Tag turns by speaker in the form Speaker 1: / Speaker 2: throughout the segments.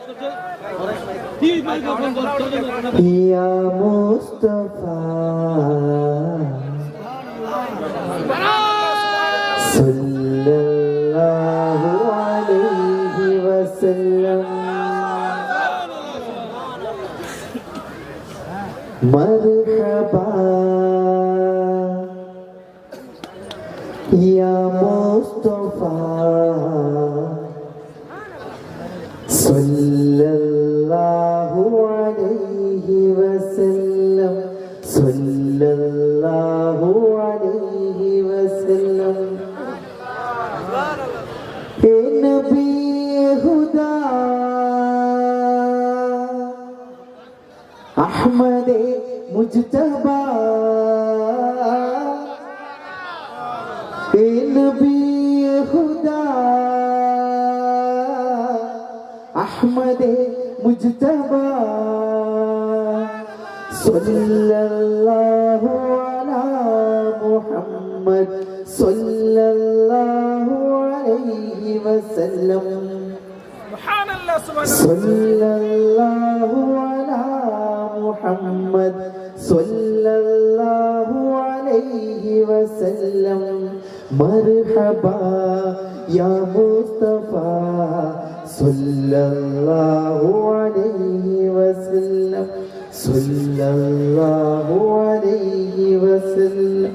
Speaker 1: Ya Mustafa sallallahu alaihi wasallam, marhaba ya Mustafa sallallahu alaihi wasallam, sallallahu alaihi wasallam. Hey Nabi Huda Ahmad Mujtaba, hey Nabi Huda Ahmad Mujtaba, sallallahu ala Muhammad sallallahu alayhi wa sallam. Subhanallah, sallallahu ala Muhammad sallallahu alayhi wa sallam. Marhaba ya Mustafa sallallahu alayhi wa sallam, sallallahu alayhi wa sallam.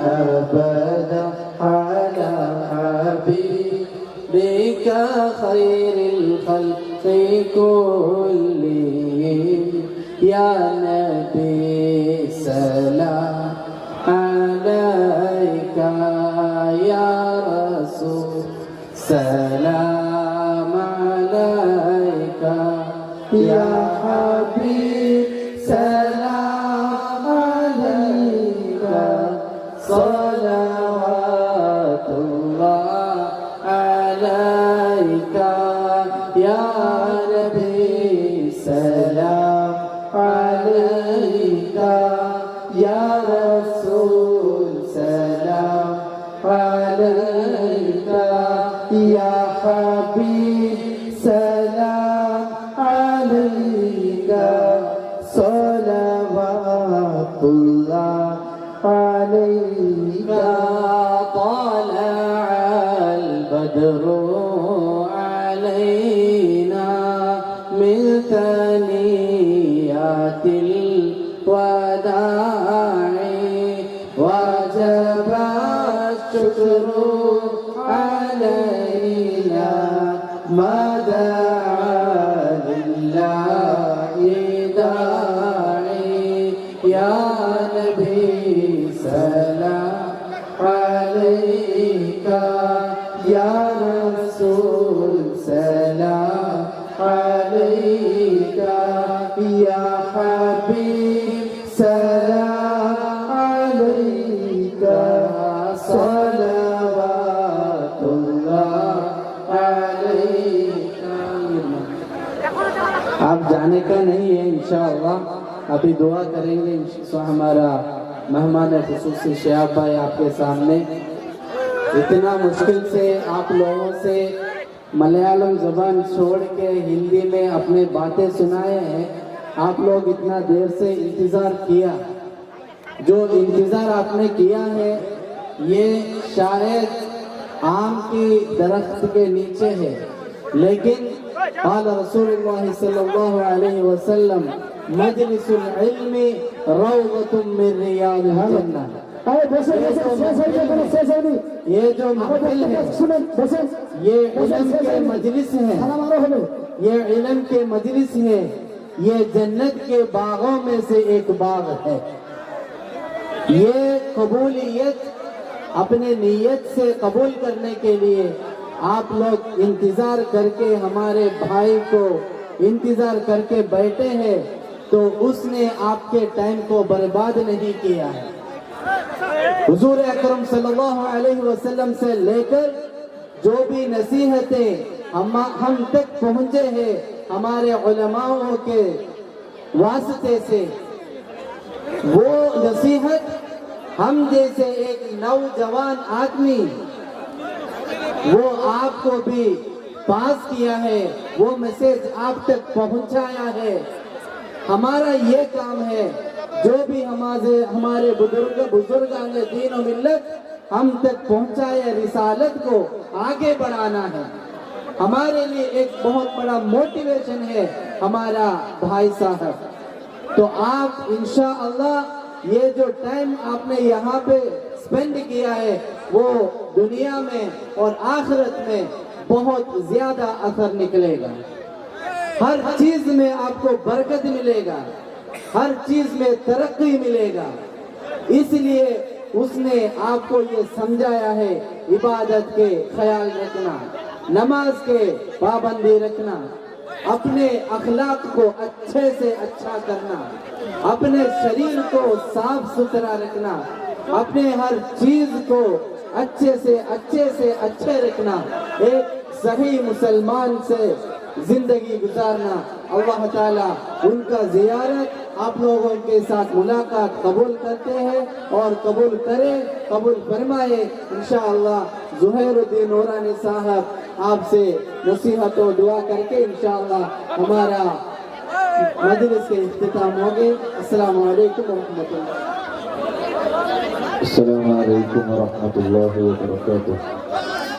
Speaker 1: أبدا على حبيبك خير الخلق كلهم يا نبي سلام عليك يا رسول سلام عليك يا حبيب سلام عليك صلوات الله عليك يا نبي سلام عليك يا رسول سلام عليك يا حبيب سلام عليك صلوات الله عليك طلع البدر علينا من ثنيات الوداع وجب الشكر علينا ما دعا لله داعي يا نبي سلام عليك يا رسول سلام عليك يا حبيب سلام عليك صلوات الله عليك. آپ جانے کا نہیں ہے انشاءاللہ، ابھی دعا کریں گے. ہمارا مہمان خصوصی شہاب بھائی آپ کے سامنے اتنا مشکل سے آپ لوگوں سے ملیالم زبان چھوڑ کے ہندی میں اپنے باتیں سنائے ہیں. آپ لوگ اتنا دیر سے انتظار کیا، جو انتظار آپ نے کیا ہے یہ شاید آم کی درخت کے نیچے ہے، لیکن قال رسول اللہ صلی اللہ علیہ وسلم مجلس العلم روضۃ من ریاض الجنہ. یہ جو محفل ہے یہ علم کے مجلس ہے، یہ علم کے مجلس ہے، یہ جنت کے باغوں میں سے ایک باغ ہے. یہ قبولیت اپنے نیت سے قبول کرنے کے لیے آپ لوگ انتظار کر کے ہمارے بھائی کو انتظار کر کے بیٹھے ہیں، تو اس نے آپ کے ٹائم کو برباد نہیں کیا ہے. حضور اکرم صلی اللہ علیہ وسلم سے لے کر جو بھی نصیحتیں ہم تک پہنچے ہیں ہمارے علماءوں کے واسطے سے، وہ نصیحت ہم جیسے ایک نوجوان آدمی وہ آپ کو بھی پاس کیا ہے، وہ میسج آپ تک پہنچایا ہے. ہمارا یہ کام ہے جو بھی ہمارے بزرگان دین و ملت ہم تک پہنچائے رسالت کو آگے بڑھانا ہے. ہمارے لیے ایک بہت بڑا موٹیویشن ہے ہمارا بھائی صاحب. تو آپ انشاءاللہ یہ جو ٹائم آپ نے یہاں پہ سپینڈ کیا ہے وہ دنیا میں اور آخرت میں بہت زیادہ اثر نکلے گا. ہر چیز میں آپ کو برکت ملے گا، ہر چیز میں ترقی ملے گا. اس لیے اس نے آپ کو یہ سمجھایا ہے عبادت کے خیال رکھنا، نماز کے پابندی رکھنا، اپنے اخلاق کو اچھے سے اچھا کرنا، اپنے شریر کو صاف ستھرا رکھنا، اپنے ہر چیز کو اچھے سے اچھے رکھنا، ایک صحیح مسلمان سے زندگی گزارنا. اللہ تعالیٰ ان کا زیارت آپ لوگوں کے ساتھ ملاقات قبول کرتے ہیں اور قبول فرمائے. انشاءاللہ زہیر الدین نورانی صاحب آپ سے نصیحت و دعا کر کے انشاءاللہ ہمارا مجلس کے اختتام ہوگے. السلام علیکم ورحمۃ اللہ.
Speaker 2: السلام علیکم ورحمۃ اللہ وبرکاتہ.